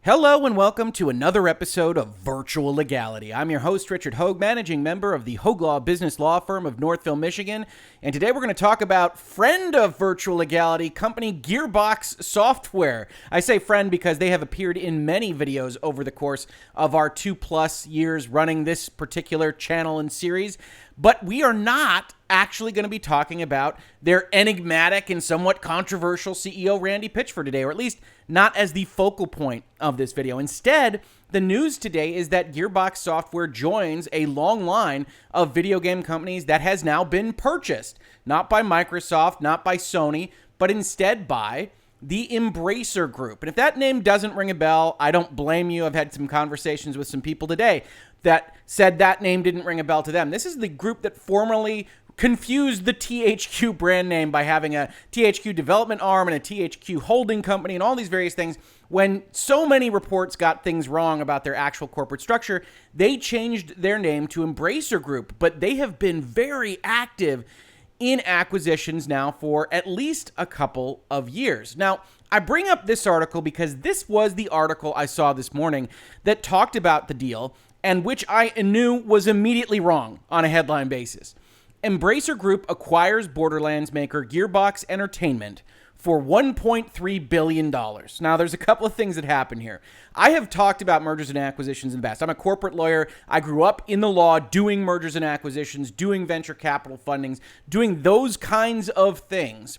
Hello and welcome to another episode of Virtual Legality. I'm your host, Richard Hoeg, managing member of the Hoeg Law Business Law Firm of Northville, Michigan. And today we're going to talk about friend of Virtual Legality company Gearbox Software. I say friend because they have appeared in many videos over the course of our 2+ years running this particular channel and series. But we are not actually going to be talking about their enigmatic and somewhat controversial CEO, Randy Pitchford, today, or at least not as the focal point of this video. Instead, the news today is that Gearbox Software joins a long line of video game companies that has now been purchased, not by Microsoft, not by Sony, but instead by the Embracer Group. And if that name doesn't ring a bell, I don't blame you. I've had some conversations with some people today that said that name didn't ring a bell to them. This is the group that formerly confused the THQ brand name by having a THQ development arm and a THQ holding company and all these various things. When so many reports got things wrong about their actual corporate structure, they changed their name to Embracer Group. But they have been very active in acquisitions now for at least a couple of years. Now, I bring up this article because this was the article I saw this morning that talked about the deal and which I knew was immediately wrong on a headline basis. Embracer Group acquires Borderlands maker Gearbox Entertainment for $1.3 billion. Now, there's a couple of things that happen here. I have talked about mergers and acquisitions in the past. I'm a corporate lawyer. I grew up in the law doing mergers and acquisitions, doing venture capital fundings, doing those kinds of things.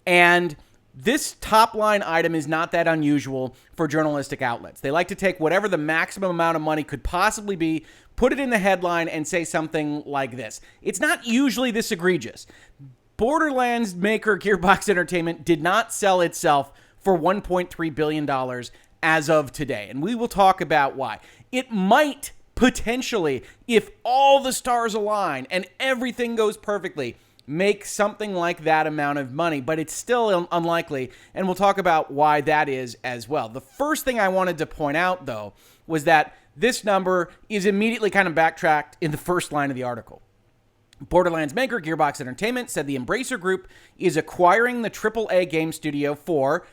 And this top line item is not that unusual for journalistic outlets. They like to take whatever the maximum amount of money could possibly be, put it in the headline, and say something like this. It's not usually this egregious. Borderlands maker Gearbox Entertainment did not sell itself for $1.3 billion as of today, and we will talk about why. It might potentially, if all the stars align and everything goes perfectly, make something like that amount of money, but it's still unlikely, and we'll talk about why that is as well. The first thing I wanted to point out, though, was that this number is immediately kind of backtracked in the first line of the article. Borderlands maker Gearbox Entertainment said the Embracer Group is acquiring the AAA game studio for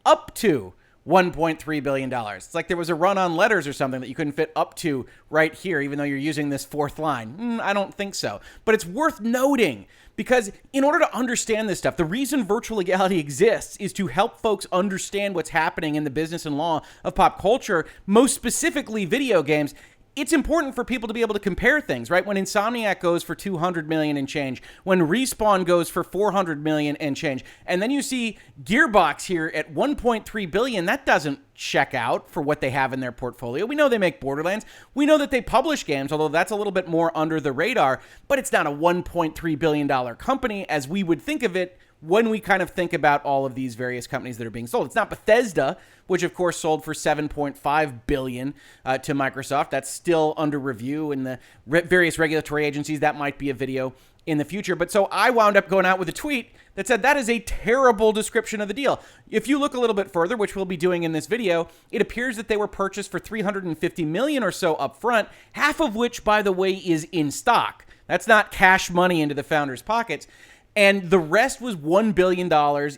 up to $1.3 billion. It's like there was a run on letters or something that you couldn't fit up to right here, even though you're using this fourth line. I don't think so. But it's worth noting because in order to understand this stuff, the reason Virtual Legality exists is to help folks understand what's happening in the business and law of pop culture, most specifically video games. It's important for people to be able to compare things, right? When Insomniac goes for $200 million and change, when Respawn goes for $400 million and change, and then you see Gearbox here at $1.3 billion, that doesn't check out for what they have in their portfolio. We know they make Borderlands. We know that they publish games, although that's a little bit more under the radar, but it's not a $1.3 billion company as we would think of it when we kind of think about all of these various companies that are being sold. It's not Bethesda, which of course sold for $7.5 billion to Microsoft. That's still under review in the various regulatory agencies. That might be a video in the future. But so I wound up going out with a tweet that said that is a terrible description of the deal. If you look a little bit further, which we'll be doing in this video, it appears that they were purchased for $350 million or so up front, half of which, by the way, is in stock. That's not cash money into the founders' pockets. And the rest was $1 billion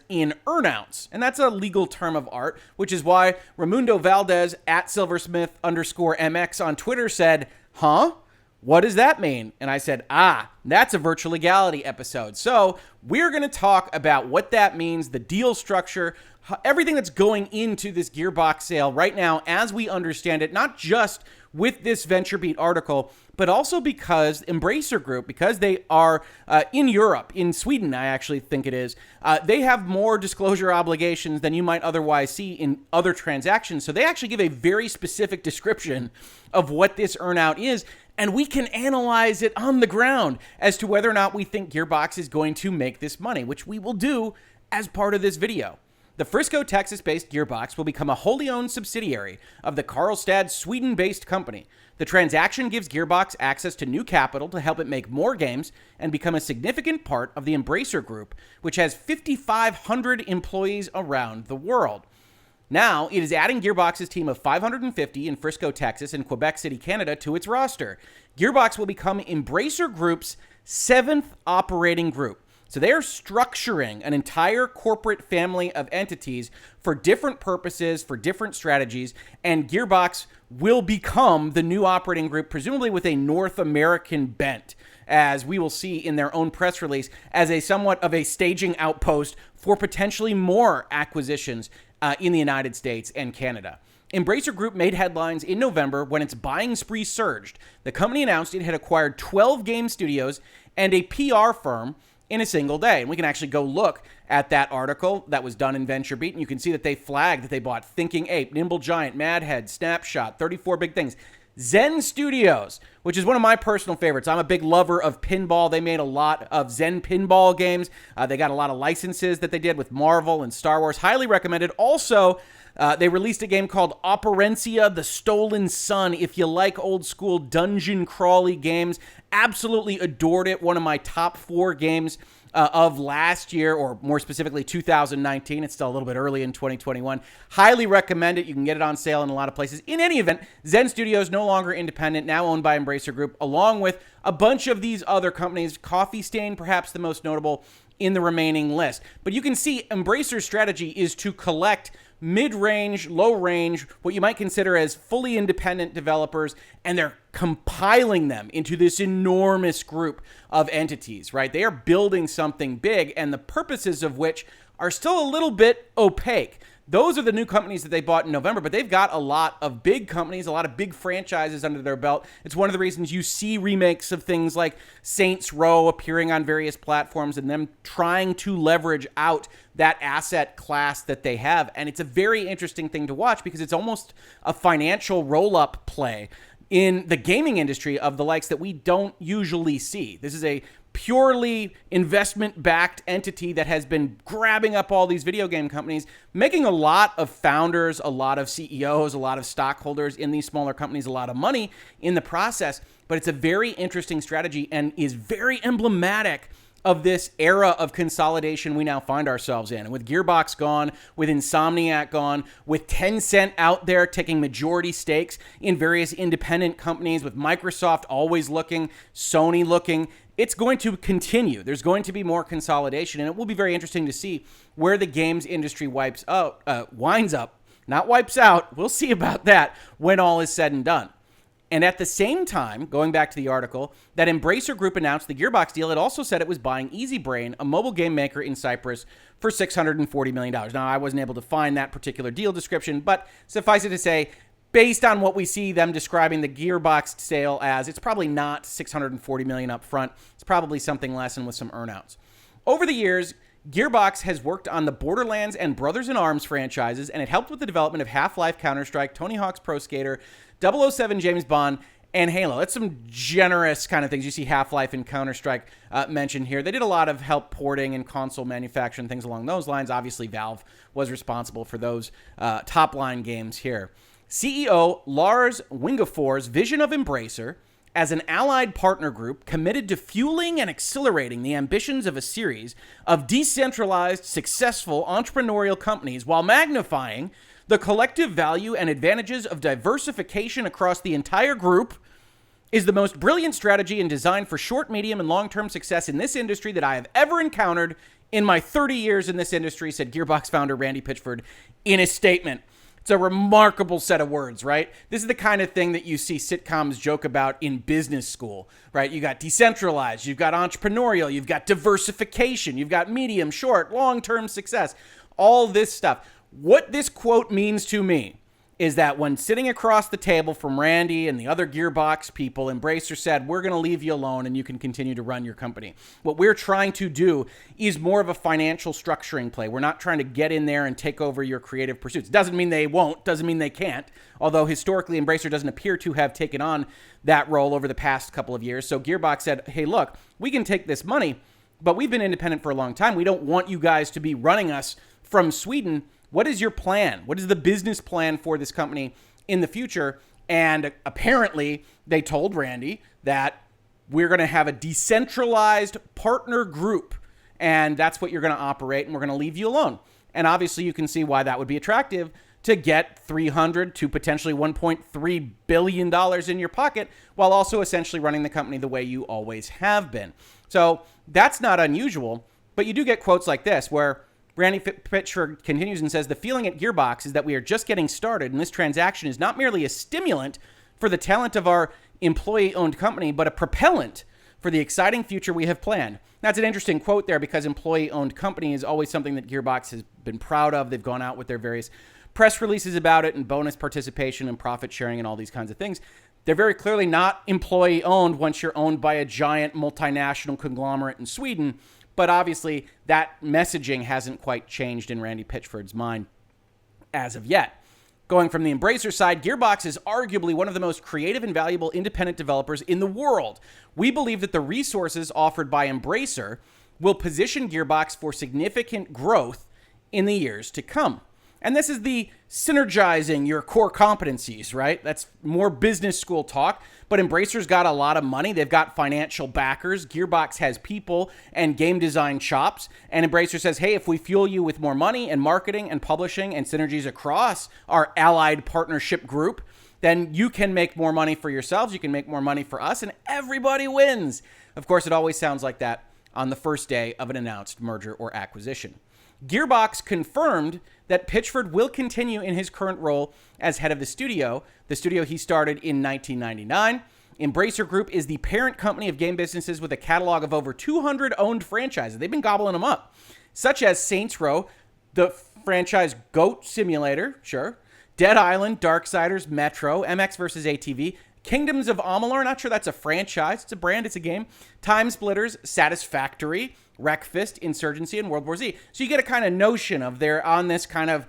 in earnouts. And that's a legal term of art, which is why Raimundo Valdez at Silversmith_MX on Twitter said, huh? What does that mean? And I said, that's a Virtual Legality episode. So we're going to talk about what that means, the deal structure, everything that's going into this Gearbox sale right now as we understand it, not just with this VentureBeat article, but also because Embracer Group, because they are in Europe, in Sweden, I actually think it is, they have more disclosure obligations than you might otherwise see in other transactions. So they actually give a very specific description of what this earnout is, and we can analyze it on the ground as to whether or not we think Gearbox is going to make this money, which we will do as part of this video. The Frisco, Texas-based Gearbox will become a wholly owned subsidiary of the Karlstad, Sweden-based company. The transaction gives Gearbox access to new capital to help it make more games and become a significant part of the Embracer Group, which has 5,500 employees around the world. Now, it is adding Gearbox's team of 550 in Frisco, Texas, and Quebec City, Canada, to its roster. Gearbox will become Embracer Group's 7th operating group. So they are structuring an entire corporate family of entities for different purposes, for different strategies, and Gearbox will become the new operating group, presumably with a North American bent, as we will see in their own press release, as a somewhat of a staging outpost for potentially more acquisitions in the United States and Canada. Embracer Group made headlines in November when its buying spree surged. The company announced it had acquired 12 game studios and a PR firm in a single day. And we can actually go look at that article that was done in VentureBeat, and you can see that they flagged that they bought Thinking Ape, Nimble Giant, Madhead, Snapshot, 34 Big Things. Zen Studios, which is one of my personal favorites. I'm a big lover of pinball. They made a lot of Zen pinball games. They got a lot of licenses that they did with Marvel and Star Wars. Highly recommended. Also, they released a game called Operencia, The Stolen Sun. If you like old school dungeon crawly games, absolutely adored it. One of my top 4 games of last year, or more specifically 2019. It's still a little bit early in 2021. Highly recommend it. You can get it on sale in a lot of places. In any event, Zen Studios, no longer independent, now owned by Embracer Group, along with a bunch of these other companies. Coffee Stain, perhaps the most notable in the remaining list. But you can see Embracer's strategy is to collect mid-range, low-range, what you might consider as fully independent developers, and they're compiling them into this enormous group of entities, right? They are building something big, and the purposes of which are still a little bit opaque. Those are the new companies that they bought in November, but they've got a lot of big companies, a lot of big franchises under their belt. It's one of the reasons you see remakes of things like Saints Row appearing on various platforms and them trying to leverage out that asset class that they have. And it's a very interesting thing to watch because it's almost a financial roll-up play in the gaming industry of the likes that we don't usually see. This is a purely investment-backed entity that has been grabbing up all these video game companies, making a lot of founders, a lot of CEOs, a lot of stockholders in these smaller companies a lot of money in the process. But it's a very interesting strategy and is very emblematic of this era of consolidation we now find ourselves in. And with Gearbox gone, with Insomniac gone, with Tencent out there taking majority stakes in various independent companies, with Microsoft always looking, Sony looking, it's going to continue. There's going to be more consolidation, and it will be very interesting to see where the games industry winds up, not wipes out. We'll see about that when all is said and done. And at the same time, going back to the article, that Embracer Group announced the Gearbox deal, it also said it was buying EasyBrain, a mobile game maker in Cyprus, for $640 million. Now, I wasn't able to find that particular deal description, but suffice it to say, based on what we see them describing the Gearbox sale as, it's probably not $640 million up front. It's probably something less and with some earnouts. Over the years, Gearbox has worked on the Borderlands and Brothers in Arms franchises, and it helped with the development of Half-Life, Counter-Strike, Tony Hawk's Pro Skater, 007 James Bond, and Halo. That's some generous kind of things. You see Half-Life and Counter-Strike mentioned here. They did a lot of help porting and console manufacturing, things along those lines. Obviously, Valve was responsible for those top-line games here. CEO Lars Wingefor's vision of Embracer as an allied partner group committed to fueling and accelerating the ambitions of a series of decentralized, successful entrepreneurial companies while magnifying the collective value and advantages of diversification across the entire group is the most brilliant strategy and design for short, medium, and long-term success in this industry that I have ever encountered in my 30 years in this industry, said Gearbox founder Randy Pitchford in a statement. It's a remarkable set of words, right? This is the kind of thing that you see sitcoms joke about in business school, right? You got decentralized, you've got entrepreneurial, you've got diversification, you've got medium, short, long-term success, all this stuff. What this quote means to me is that when sitting across the table from Randy and the other Gearbox people, Embracer said, we're going to leave you alone and you can continue to run your company. What we're trying to do is more of a financial structuring play. We're not trying to get in there and take over your creative pursuits. Doesn't mean they won't, doesn't mean they can't, although historically Embracer doesn't appear to have taken on that role over the past couple of years. So Gearbox said, hey, look, we can take this money, but we've been independent for a long time. We don't want you guys to be running us from Sweden. What is your plan? What is the business plan for this company in the future? And apparently they told Randy that we're going to have a decentralized partner group, and that's what you're going to operate, and we're going to leave you alone. And obviously you can see why that would be attractive to get $300 to potentially $1.3 billion in your pocket while also essentially running the company the way you always have been. So that's not unusual. But you do get quotes like this where Randy Pitchford continues and says, the feeling at Gearbox is that we are just getting started, and this transaction is not merely a stimulant for the talent of our employee-owned company, but a propellant for the exciting future we have planned. That's an interesting quote there because employee-owned company is always something that Gearbox has been proud of. They've gone out with their various press releases about it and bonus participation and profit sharing and all these kinds of things. They're very clearly not employee-owned once you're owned by a giant multinational conglomerate in Sweden. But obviously, that messaging hasn't quite changed in Randy Pitchford's mind as of yet. Going from the Embracer side, Gearbox is arguably one of the most creative and valuable independent developers in the world. We believe that the resources offered by Embracer will position Gearbox for significant growth in the years to come. And this is the synergizing your core competencies, right? That's more business school talk. But Embracer's got a lot of money. They've got financial backers. Gearbox has people and game design chops. And Embracer says, hey, if we fuel you with more money and marketing and publishing and synergies across our allied partnership group, then you can make more money for yourselves. You can make more money for us, and everybody wins. Of course, it always sounds like that on the first day of an announced merger or acquisition. Gearbox confirmed that Pitchford will continue in his current role as head of the studio he started in 1999. Embracer Group is the parent company of game businesses with a catalog of over 200 owned franchises. They've been gobbling them up, such as Saints Row, the franchise Goat Simulator, sure, Dead Island, Darksiders, Metro, MX vs. ATV, Kingdoms of Amalur, not sure that's a franchise, it's a brand, it's a game, Time Splitters, Satisfactory, Wreckfist, Insurgency, and World War Z. So you get a kind of notion of they're on this kind of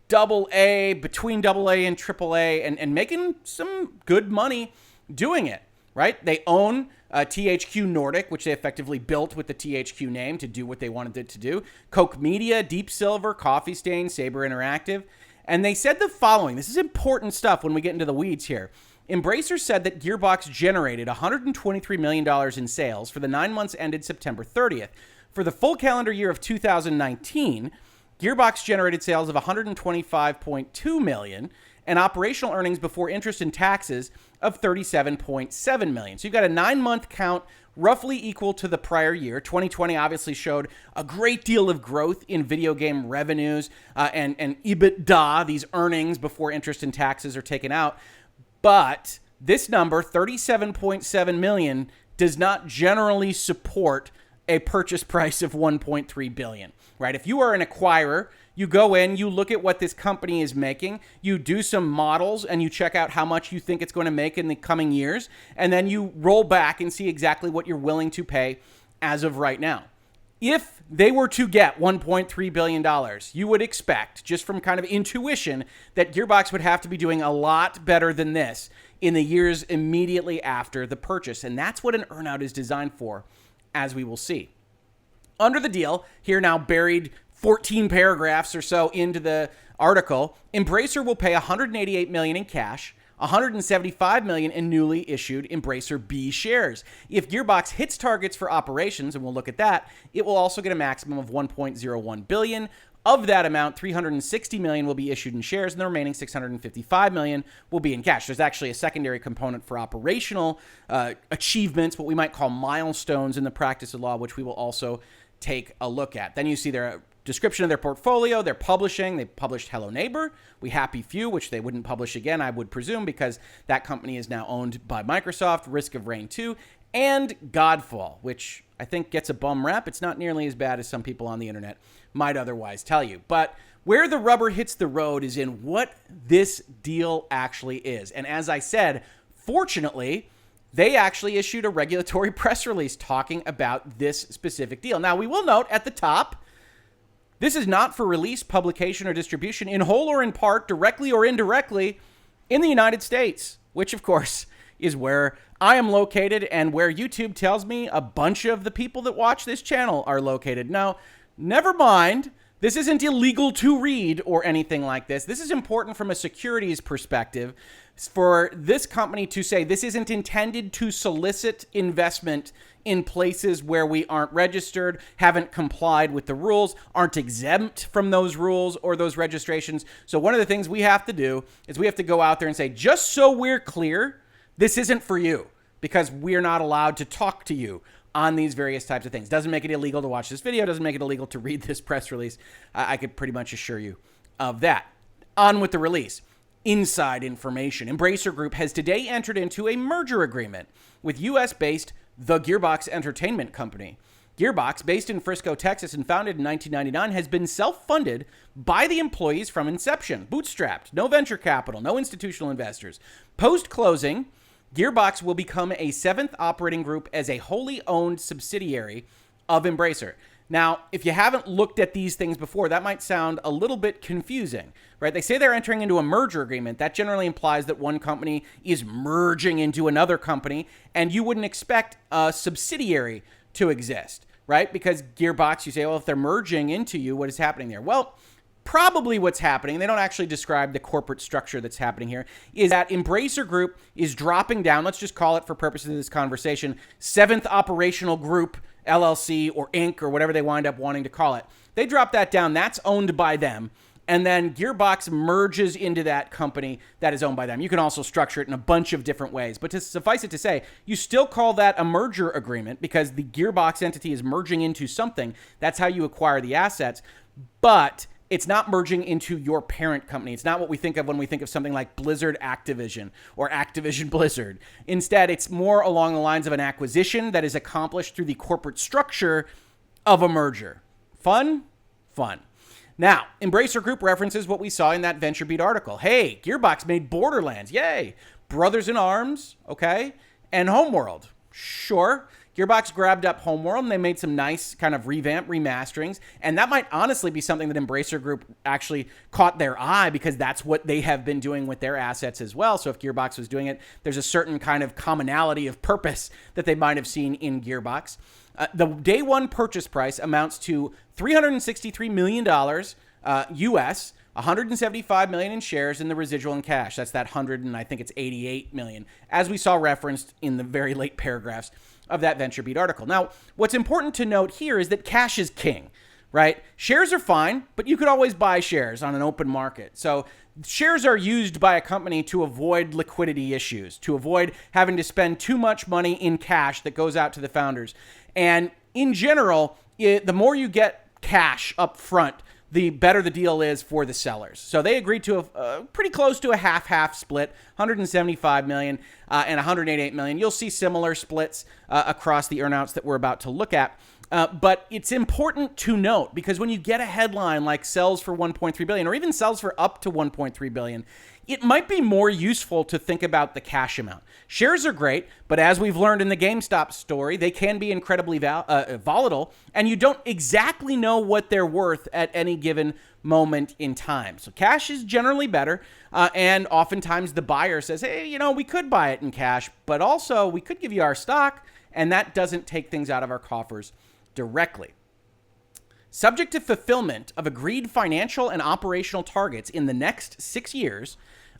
double A, between double A and triple A, and making some good money doing it, right? They own THQ Nordic, which they effectively built with the THQ name to do what they wanted it to do. Koch Media, Deep Silver, Coffee Stain, Saber Interactive. And they said the following. This is important stuff when we get into the weeds here. Embracer said that Gearbox generated $123 million in sales for the 9 months ended September 30th. For the full calendar year of 2019, Gearbox generated sales of $125.2 million and operational earnings before interest and taxes of $37.7 million. So you've got a 9-month count roughly equal to the prior year. 2020 obviously showed a great deal of growth in video game revenues and EBITDA, these earnings before interest and taxes are taken out. But this number, $37.7 million, does not generally support a purchase price of $1.3 billion, right? If you are an acquirer, you go in, you look at what this company is making, you do some models, and you check out how much you think it's going to make in the coming years, and then you roll back and see exactly what you're willing to pay as of right now. If they were to get $1.3 billion, you would expect, just from kind of intuition, that Gearbox would have to be doing a lot better than this in the years immediately after the purchase, and that's what an earnout is designed for, as we will see. Under the deal, here now buried 14 paragraphs or so into the article, Embracer will pay $188 million in cash, $175 million in newly issued Embracer B shares. If Gearbox hits targets for operations, and we'll look at that, it will also get a maximum of $1.01 billion. Of that amount, $360 million will be issued in shares, and the remaining $655 million will be in cash. There's actually a secondary component for operational achievements, what we might call milestones in the practice of law, which we will also take a look at. Then you see their description of their portfolio, their publishing. They published Hello Neighbor, We Happy Few, which they wouldn't publish again, I would presume, because that company is now owned by Microsoft, Risk of Rain 2, and Godfall, which I think gets a bum rap. It's not nearly as bad as some people on the internet might otherwise tell you. But where the rubber hits the road is in what this deal actually is. And as I said, fortunately, they actually issued a regulatory press release talking about this specific deal. Now, we will note at the top, this is not for release, publication, or distribution in whole or in part, directly or indirectly, in the United States, which, of course, is where I am located and where YouTube tells me a bunch of the people that watch this channel are located. Now, never mind. This isn't illegal to read or anything like this. This is important from a securities perspective for this company to say this isn't intended to solicit investment in places where we aren't registered, haven't complied with the rules, aren't exempt from those rules or those registrations. So one of the things we have to do is we have to go out there and say, just so we're clear, this isn't for you, because we're not allowed to talk to you on these various types of things. Doesn't make it illegal to watch this video, doesn't make it illegal to read this press release. I could pretty much assure you of that. On with the release. Inside information. Embracer Group has today entered into a merger agreement with US-based the Gearbox Entertainment Company. Gearbox, based in Frisco, Texas, and founded in 1999, has been self-funded by the employees from inception. Bootstrapped, no venture capital, no institutional investors. Post-closing, Gearbox will become a seventh operating group as a wholly owned subsidiary of Embracer. Now, if you haven't looked at these things before, that might sound a little bit confusing, right? They say they're entering into a merger agreement. That generally implies that one company is merging into another company, and you wouldn't expect a subsidiary to exist, right? Because Gearbox, you say, well, if they're merging into you, what is happening there? Well, probably what's happening, they don't actually describe the corporate structure that's happening here, is that Embracer Group is dropping down, let's just call it for purposes of this conversation, seventh operational group, LLC or Inc. or whatever they wind up wanting to call it. They drop that down, that's owned by them, and then Gearbox merges into that company that is owned by them. You can also structure it in a bunch of different ways, but to suffice it to say, you still call that a merger agreement because the Gearbox entity is merging into something. That's how you acquire the assets, but it's not merging into your parent company. It's not what we think of when we think of something like Blizzard Activision or Activision Blizzard. Instead, it's more along the lines of an acquisition that is accomplished through the corporate structure of a merger. Fun? Fun. Now, Embracer Group references what we saw in that VentureBeat article. Hey, Gearbox made Borderlands. Yay. Brothers in Arms. Okay. And Homeworld. Sure. Gearbox grabbed up Homeworld and they made some nice kind of revamp remasterings. And that might honestly be something that Embracer Group actually caught their eye because that's what they have been doing with their assets as well. So if Gearbox was doing it, there's a certain kind of commonality of purpose that they might have seen in Gearbox. The day one purchase price amounts to $363 million US, 175 million in shares, and the residual in cash. That's that 100 and I think it's 88 million, as we saw referenced in the very late paragraphs of that VentureBeat article. Now, what's important to note here is that cash is king, right? Shares are fine, but you could always buy shares on an open market. So shares are used by a company to avoid liquidity issues, to avoid having to spend too much money in cash that goes out to the founders. And in general, the more you get cash up front, the better the deal is for the sellers. So they agreed to a pretty close to a half-half split, 175 million and 188 million. You'll see similar splits across the earnouts that we're about to look at. But it's important to note because when you get a headline like sells for 1.3 billion or even sells for up to 1.3 billion, it might be more useful to think about the cash amount. Shares are great, but as we've learned in the GameStop story, they can be incredibly volatile, and you don't exactly know what they're worth at any given moment in time. So cash is generally better, and oftentimes the buyer says, hey, you know, we could buy it in cash, but also we could give you our stock, and that doesn't take things out of our coffers directly. Subject to fulfillment of agreed financial and operational targets in the next 6 years,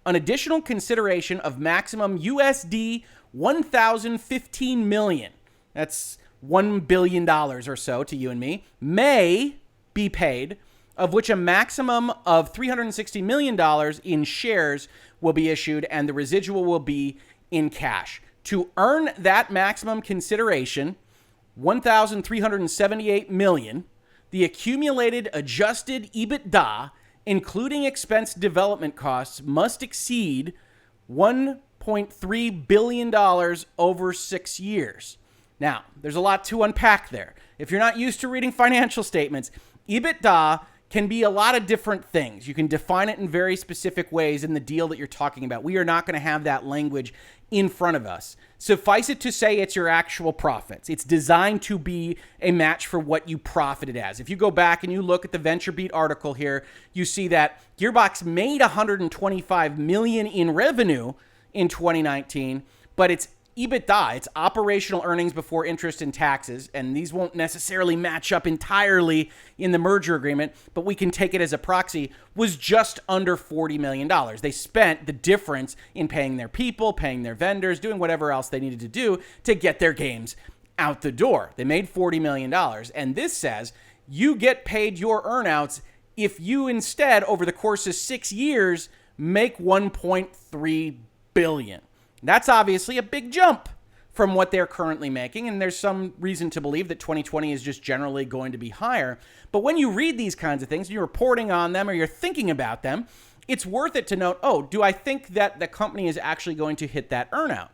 an additional consideration of maximum USD 1,015 million, that's $1 billion or so to you and me, may be paid, of which a maximum of $360 million in shares will be issued and the residual will be in cash. To earn that maximum consideration, 1,378 million, the accumulated adjusted EBITDA, including expense development costs, must exceed $1.3 billion over 6 years. Now, there's a lot to unpack there. If you're not used to reading financial statements, EBITDA can be a lot of different things. You can define it in very specific ways in the deal that you're talking about. We are not going to have that language in front of us. Suffice it to say it's your actual profits. It's designed to be a match for what you profited as. If you go back and you look at the VentureBeat article here, you see that Gearbox made $125 million in revenue in 2019, but it's EBITDA, it's operational earnings before interest and taxes, and these won't necessarily match up entirely in the merger agreement, but we can take it as a proxy, was just under $40 million. They spent the difference in paying their people, paying their vendors, doing whatever else they needed to do to get their games out the door. They made $40 million, and this says you get paid your earnouts if you instead, over the course of 6 years, make $1.3 billion. That's obviously a big jump from what they're currently making, and there's some reason to believe that 2020 is just generally going to be higher. But when you read these kinds of things, and you're reporting on them or you're thinking about them, it's worth it to note, oh, do I think that the company is actually going to hit that earnout?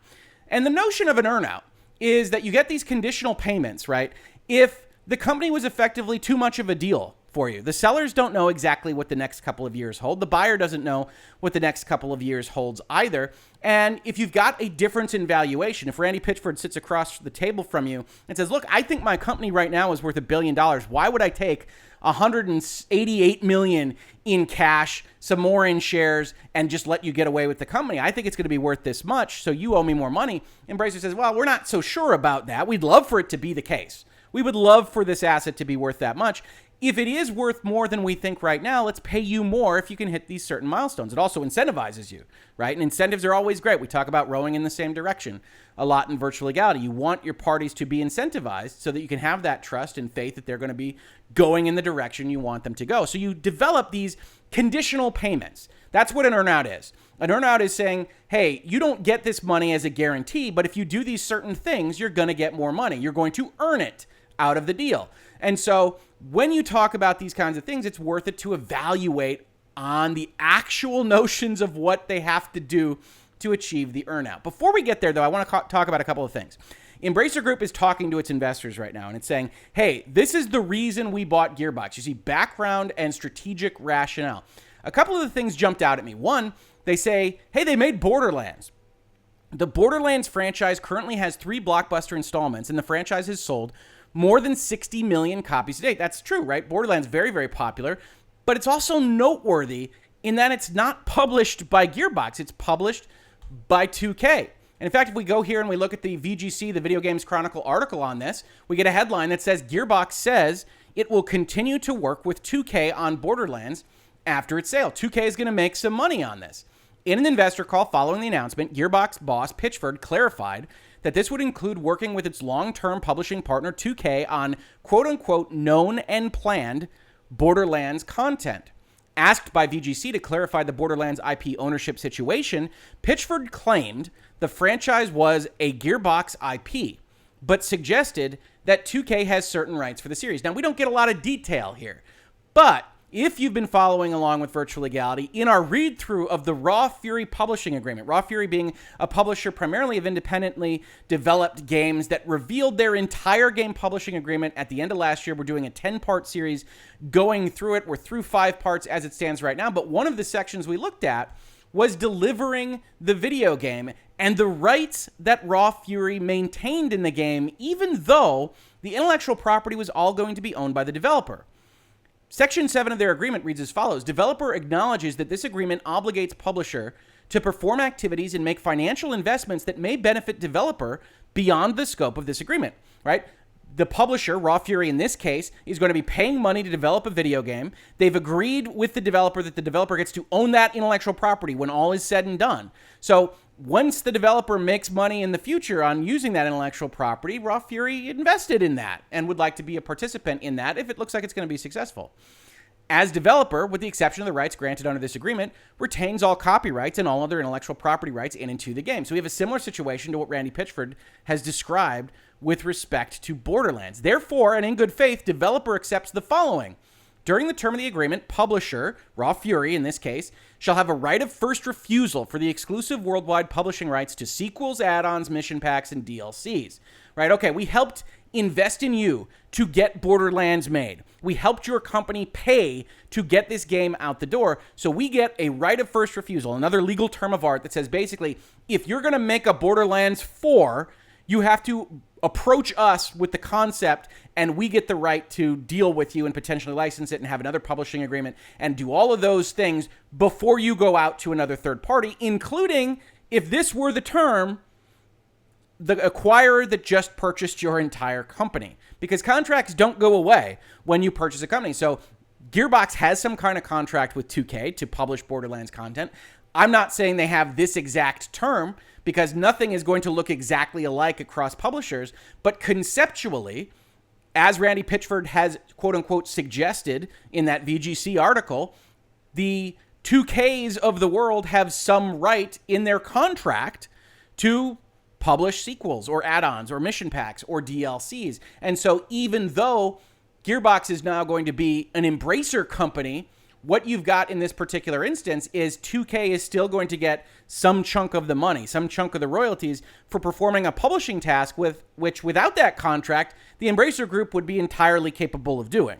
And the notion of an earnout is that you get these conditional payments, right? If the company was effectively too much of a deal for you. The sellers don't know exactly what the next couple of years hold. The buyer doesn't know what the next couple of years holds either. And if you've got a difference in valuation, if Randy Pitchford sits across the table from you and says, look, I think my company right now is worth $1 billion. Why would I take $188 million in cash, some more in shares, and just let you get away with the company? I think it's going to be worth this much, so you owe me more money. Embracer says, well, we're not so sure about that. We'd love for it to be the case. We would love for this asset to be worth that much. If it is worth more than we think right now, let's pay you more if you can hit these certain milestones. It also incentivizes you, right? And incentives are always great. We talk about rowing in the same direction a lot in virtual legality. You want your parties to be incentivized so that you can have that trust and faith that they're going to be going in the direction you want them to go. So you develop these conditional payments. That's what an earnout is. An earnout is saying, hey, you don't get this money as a guarantee, but if you do these certain things, you're going to get more money. You're going to earn it out of the deal. And so when you talk about these kinds of things, it's worth it to evaluate on the actual notions of what they have to do to achieve the earnout. Before we get there, though, I want to talk about a couple of things. Embracer Group is talking to its investors right now, and it's saying, hey, this is the reason we bought Gearbox. You see background and strategic rationale. A couple of the things jumped out at me. One, they say, hey, they made Borderlands. The Borderlands franchise currently has 3 blockbuster installments, and the franchise has sold more than 60 million copies to date. That's true, right? Borderlands, very, very popular, but it's also noteworthy in that it's not published by Gearbox. It's published by 2K. And in fact, if we go here and we look at the VGC, the Video Games Chronicle article on this, we get a headline that says Gearbox says it will continue to work with 2K on Borderlands after its sale. 2K is going to make some money on this. In an investor call following the announcement, Gearbox boss Pitchford clarified that this would include working with its long-term publishing partner 2K on quote-unquote known and planned Borderlands content. Asked by VGC to clarify the Borderlands IP ownership situation, Pitchford claimed the franchise was a Gearbox IP, but suggested that 2K has certain rights for the series. Now, we don't get a lot of detail here, but if you've been following along with Virtual Legality, in our read-through of the Raw Fury publishing agreement, Raw Fury being a publisher primarily of independently developed games that revealed their entire game publishing agreement at the end of last year. We're doing a 10-part series going through it. We're through 5 parts as it stands right now, but one of the sections we looked at was delivering the video game and the rights that Raw Fury maintained in the game, even though the intellectual property was all going to be owned by the developer. Section 7 of their agreement reads as follows. Developer acknowledges that this agreement obligates publisher to perform activities and make financial investments that may benefit developer beyond the scope of this agreement, right? The publisher, Raw Fury in this case, is going to be paying money to develop a video game. They've agreed with the developer that the developer gets to own that intellectual property when all is said and done. So once the developer makes money in the future on using that intellectual property, Raw Fury invested in that and would like to be a participant in that if it looks like it's going to be successful. As developer, with the exception of the rights granted under this agreement, retains all copyrights and all other intellectual property rights in and to the game. So we have a similar situation to what Randy Pitchford has described with respect to Borderlands. Therefore, and in good faith, developer accepts the following. During the term of the agreement, publisher, Raw Fury in this case, shall have a right of first refusal for the exclusive worldwide publishing rights to sequels, add-ons, mission packs, and DLCs. Right? Okay, we helped invest in you to get Borderlands made. We helped your company pay to get this game out the door, so we get a right of first refusal, another legal term of art that says basically, if you're going to make a Borderlands 4, you have to approach us with the concept, and we get the right to deal with you and potentially license it and have another publishing agreement and do all of those things before you go out to another third party, including, if this were the term, the acquirer that just purchased your entire company. Because contracts don't go away when you purchase a company. So Gearbox has some kind of contract with 2K to publish Borderlands content. I'm not saying they have this exact term, because nothing is going to look exactly alike across publishers, but conceptually, as Randy Pitchford has quote-unquote suggested in that VGC article, the 2Ks of the world have some right in their contract to publish sequels or add-ons or mission packs or DLCs. And so even though Gearbox is now going to be an Embracer company, what you've got in this particular instance is 2K is still going to get some chunk of the money, some chunk of the royalties for performing a publishing task with which without that contract, the Embracer Group would be entirely capable of doing.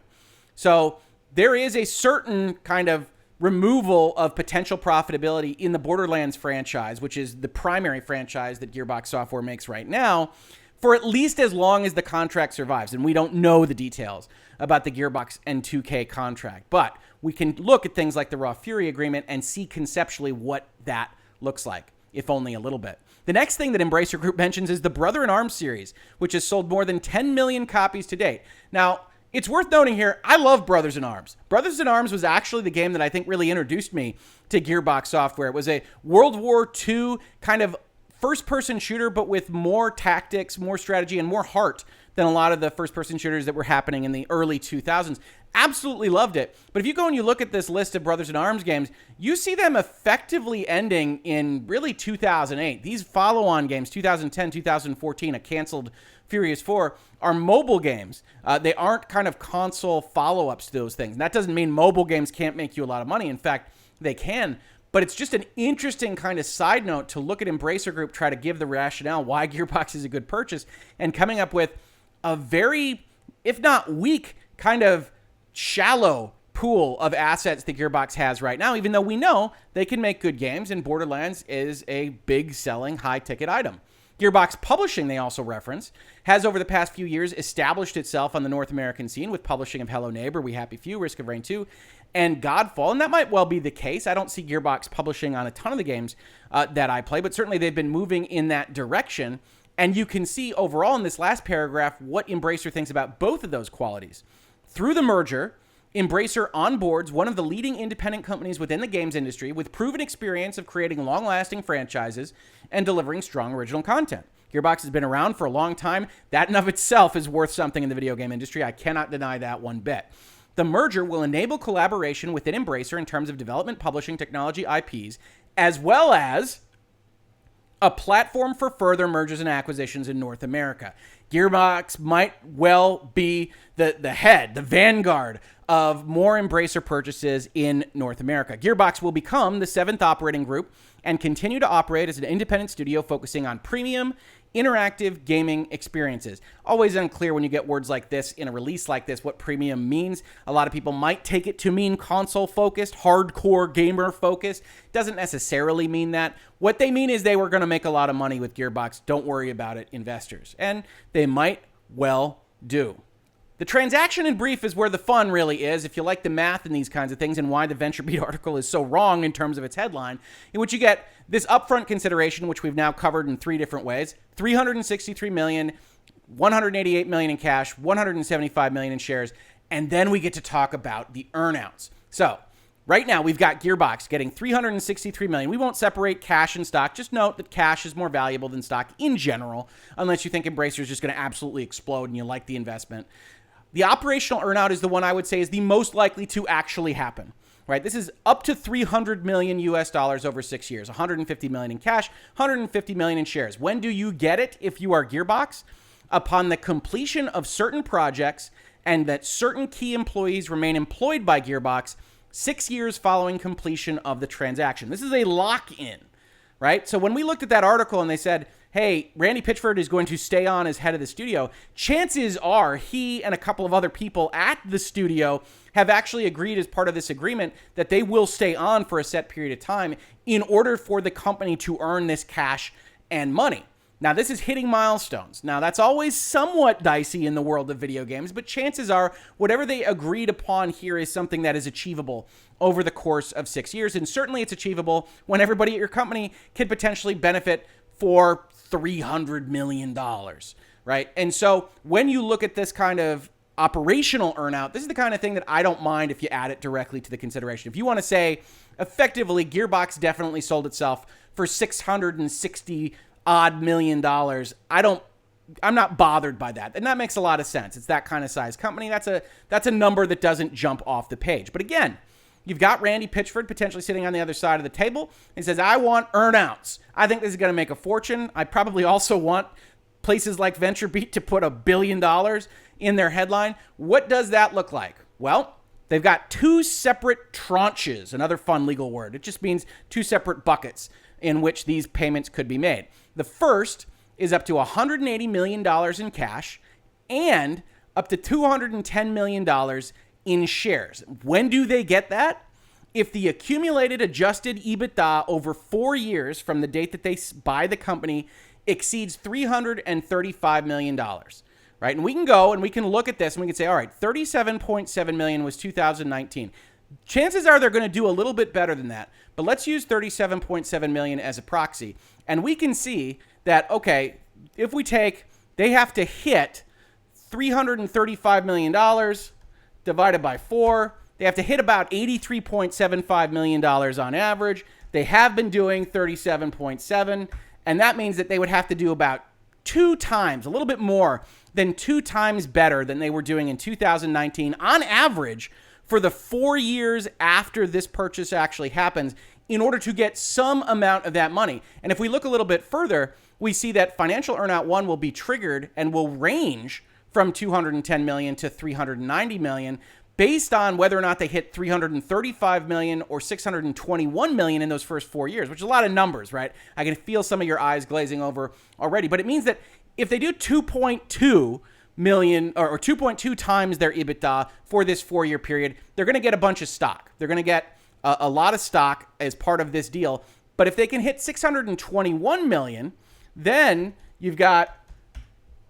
So there is a certain kind of removal of potential profitability in the Borderlands franchise, which is the primary franchise that Gearbox Software makes right now, for at least as long as the contract survives. And we don't know the details about the Gearbox and 2K contract, but we can look at things like the Raw Fury agreement and see conceptually what that looks like, if only a little bit. The next thing that Embracer Group mentions is the Brother in Arms series, which has sold more than 10 million copies to date. Now, it's worth noting here, I love Brothers in Arms. Brothers in Arms was actually the game that I think really introduced me to Gearbox Software. It was a World War II kind of first-person shooter, but with more tactics, more strategy, and more heart than a lot of the first-person shooters that were happening in the early 2000s. Absolutely loved it. But if you go and you look at this list of Brothers in Arms games, you see them effectively ending in really 2008. These follow-on games, 2010, 2014, a canceled Furious 4, are mobile games. They aren't kind of console follow-ups to those things. And that doesn't mean mobile games can't make you a lot of money. In fact, they can. But it's just an interesting kind of side note to look at Embracer Group, try to give the rationale why Gearbox is a good purchase, and coming up with a very, if not weak, kind of shallow pool of assets that Gearbox has right now, even though we know they can make good games, and Borderlands is a big selling high-ticket item. Gearbox Publishing, they also reference, has over the past few years established itself on the North American scene with publishing of Hello Neighbor, We Happy Few, Risk of Rain 2, and Godfall. And that might well be the case. I don't see Gearbox publishing on a ton of the games that I play, but certainly they've been moving in that direction. And you can see overall in this last paragraph what Embracer thinks about both of those qualities. Through the merger, Embracer onboards one of the leading independent companies within the games industry with proven experience of creating long-lasting franchises and delivering strong original content. Gearbox has been around for a long time. That in of itself is worth something in the video game industry. I cannot deny that one bit. The merger will enable collaboration within Embracer in terms of development, publishing, technology, IPs, as well as a platform for further mergers and acquisitions in North America. Gearbox might well be the head, the vanguard of more Embracer purchases in North America. Gearbox will become the seventh operating group and continue to operate as an independent studio focusing on premium, interactive gaming experiences. Always unclear when you get words like this in a release like this, what premium means. A lot of people might take it to mean console-focused, hardcore gamer-focused. Doesn't necessarily mean that. What they mean is they were going to make a lot of money with Gearbox. Don't worry about it, investors. And they might well do. The transaction in brief is where the fun really is, if you like the math and these kinds of things, and why the VentureBeat article is so wrong in terms of its headline, in which you get this upfront consideration, which we've now covered in three different ways: $363 million, $188 million in cash, $175 million in shares, and then we get to talk about the earnouts. So right now we've got Gearbox getting $363 million. We won't separate cash and stock. Just note that cash is more valuable than stock in general, unless you think Embracer is just going to absolutely explode and you like the investment. The operational earnout is the one I would say is the most likely to actually happen, right? This is up to $300 million US dollars over 6 years, $150 million in cash, $150 million in shares. When do you get it if you are Gearbox? Upon the completion of certain projects and that certain key employees remain employed by Gearbox 6 years following completion of the transaction. This is a lock-in, right? So when we looked at that article and they said, hey, Randy Pitchford is going to stay on as head of the studio, chances are he and a couple of other people at the studio have actually agreed as part of this agreement that they will stay on for a set period of time in order for the company to earn this cash and money. Now, this is hitting milestones. Now, that's always somewhat dicey in the world of video games, but chances are whatever they agreed upon here is something that is achievable over the course of 6 years. And certainly it's achievable when everybody at your company can potentially benefit for $300 million, right? And so when you look at this kind of operational earnout, this is the kind of thing that I don't mind if you add it directly to the consideration. If you want to say, effectively, Gearbox definitely sold itself for $660 odd million, I'm not bothered by that. And that makes a lot of sense. It's that kind of size company. That's a number that doesn't jump off the page. But again, you've got Randy Pitchford potentially sitting on the other side of the table and says, I want earnouts. I think this is going to make a fortune. I probably also want places like VentureBeat to put $1 billion in their headline. What does that look like? Well, they've got two separate tranches, another fun legal word. It just means two separate buckets in which these payments could be made. The first is up to $180 million in cash and up to $210 million in shares. When do they get that? If the accumulated adjusted EBITDA over 4 years from the date that they buy the company exceeds $335 million, right? And we can go and we can look at this and we can say, all right, 37.7 million was 2019. Chances are they're going to do a little bit better than that, but let's use 37.7 million as a proxy. And we can see that, okay, if we take, they have to hit $335 million divided by 4. They have to hit about $83.75 million on average. They have been doing 37.7, and that means that they would have to do about 2 times, a little bit more than 2 times better than they were doing in 2019 on average for the 4 years after this purchase actually happens in order to get some amount of that money. And if we look a little bit further, we see that financial earnout 1 will be triggered and will range from 210 million to 390 million based on whether or not they hit 335 million or 621 million in those first 4 years, which is a lot of numbers, right? I can feel some of your eyes glazing over already, but it means that if they do 2.2 million or 2.2 times their EBITDA for this 4-year period, they're going to get a bunch of stock. They're going to get a lot of stock as part of this deal. But if they can hit 621 million, then you've got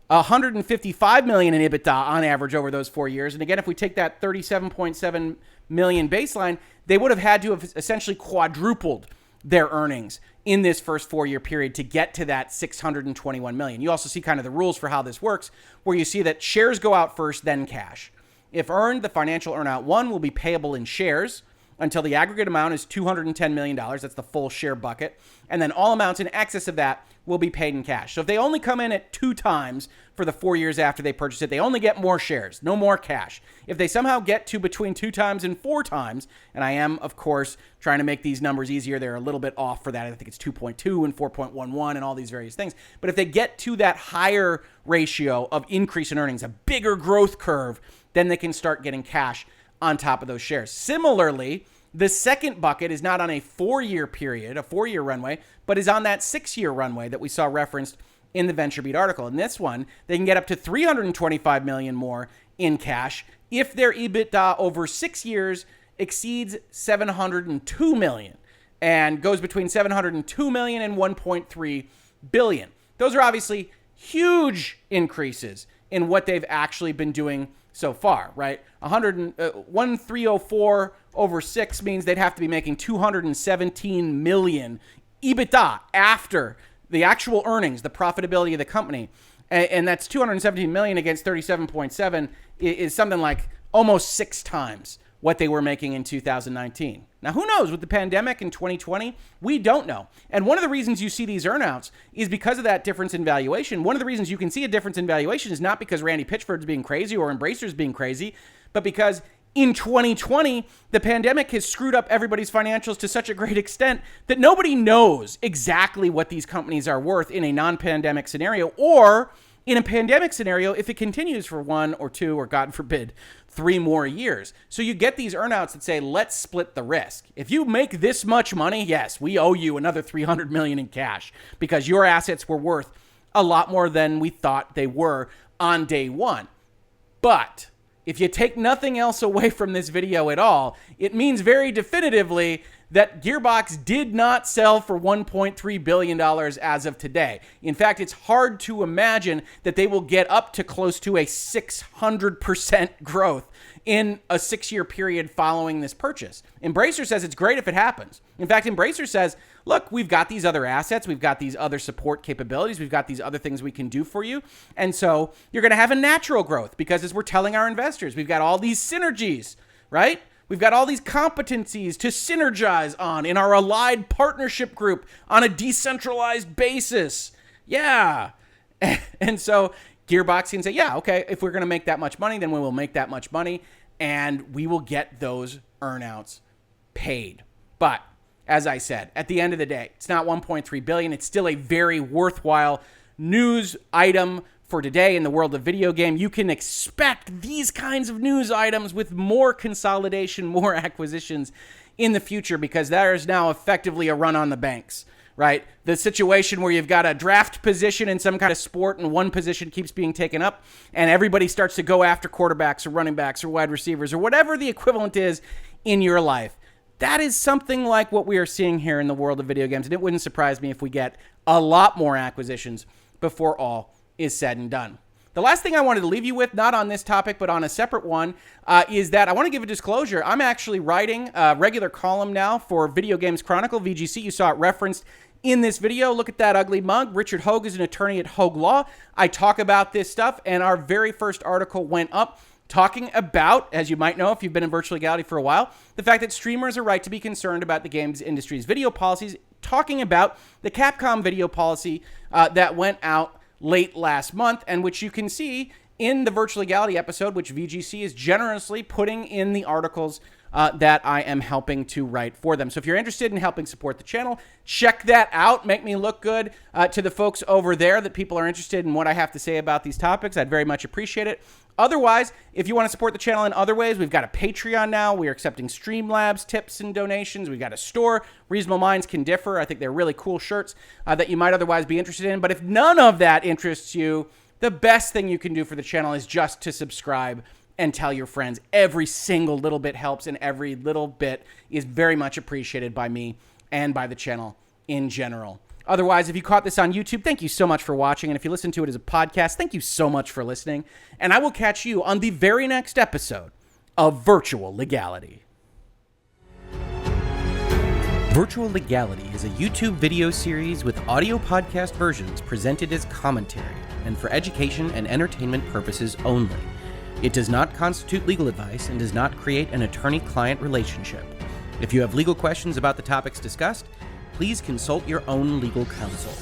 155 million in EBITDA on average over those 4 years. And again, if we take that 37.7 million baseline, they would have had to have essentially quadrupled their earnings in this first 4-year period to get to that 621 million. You also see kind of the rules for how this works, where you see that shares go out first, then cash. If earned, the financial earnout 1 will be payable in shares until the aggregate amount is $210 million. That's the full share bucket. And then all amounts in excess of that will be paid in cash. So if they only come in at 2 times for the 4 years after they purchase it, they only get more shares, no more cash. If they somehow get to between 2 times and 4 times, and I am, of course, trying to make these numbers easier, they're a little bit off for that. I think it's 2.2 and 4.11 and all these various things. But if they get to that higher ratio of increase in earnings, a bigger growth curve, then they can start getting cash on top of those shares. Similarly, the second bucket is not on a 4-year period, a 4-year runway, but is on that 6-year runway that we saw referenced in the VentureBeat article. In this one, they can get up to 325 million more in cash if their EBITDA over 6 years exceeds 702 million and goes between 702 million and 1.3 billion. Those are obviously huge increases in what they've actually been doing so far, right? 1,304 over 6 means they'd have to be making 217 million EBITDA after the actual earnings, the profitability of the company. And that's 217 million against 37.7 is something like almost 6 times what they were making in 2019. Now, who knows with the pandemic in 2020? We don't know. And one of the reasons you see these earnouts is because of that difference in valuation. One of the reasons you can see a difference in valuation is not because Randy Pitchford's being crazy or Embracer's being crazy, but because in 2020, the pandemic has screwed up everybody's financials to such a great extent that nobody knows exactly what these companies are worth in a non-pandemic scenario, or in a pandemic scenario if it continues for 1 or 2 or, God forbid, 3 more years. So you get these earnouts that say, let's split the risk. If you make this much money, yes, we owe you another 300 million in cash because your assets were worth a lot more than we thought they were on day one. But if you take nothing else away from this video at all, it means very definitively that Gearbox did not sell for $1.3 billion as of today. In fact, it's hard to imagine that they will get up to close to a 600% growth in a 6-year period following this purchase. Embracer says it's great if it happens. In fact, Embracer says, look, we've got these other assets, we've got these other support capabilities, we've got these other things we can do for you. And so you're going to have a natural growth because, as we're telling our investors, we've got all these synergies, right? We've got all these competencies to synergize on in our allied partnership group on a decentralized basis. Yeah. And so Gearbox can say, yeah, okay, if we're going to make that much money, then we will make that much money and we will get those earnouts paid. But as I said, at the end of the day, it's not $1.3 billion. It's still a very worthwhile news item for today in the world of video game. You can expect these kinds of news items with more consolidation, more acquisitions in the future, because there is now effectively a run on the banks, right? The situation where you've got a draft position in some kind of sport and one position keeps being taken up and everybody starts to go after quarterbacks or running backs or wide receivers or whatever the equivalent is in your life. That is something like what we are seeing here in the world of video games, and it wouldn't surprise me if we get a lot more acquisitions before all is said and done. The last thing I wanted to leave you with, not on this topic, but on a separate one, is that I want to give a disclosure. I'm actually writing a regular column now for Video Games Chronicle, VGC. You saw it referenced in this video. Look at that ugly mug. Richard Hoeg is an attorney at Hoeg Law. I talk about this stuff, and our very first article went up talking about, as you might know if you've been in virtual legality for a while, the fact that streamers are right to be concerned about the games industry's video policies, talking about the Capcom video policy that went out late last month, and which you can see in the Virtual Legality episode, which VGC is generously putting in the articles that I am helping to write for them. So if you're interested in helping support the channel, check that out. Make me look good to the folks over there that people are interested in what I have to say about these topics. I'd very much appreciate it. Otherwise, if you want to support the channel in other ways, we've got a Patreon now. We are accepting Streamlabs, tips, and donations. We've got a store. Reasonable Minds Can Differ. I think they're really cool shirts that you might otherwise be interested in. But if none of that interests you, the best thing you can do for the channel is just to subscribe and tell your friends. Every single little bit helps, and every little bit is very much appreciated by me and by the channel in general. Otherwise, if you caught this on YouTube, thank you so much for watching. And if you listen to it as a podcast, thank you so much for listening. And I will catch you on the very next episode of Virtual Legality. Virtual Legality is a YouTube video series with audio podcast versions presented as commentary and for education and entertainment purposes only. It does not constitute legal advice and does not create an attorney-client relationship. If you have legal questions about the topics discussed, please consult your own legal counsel.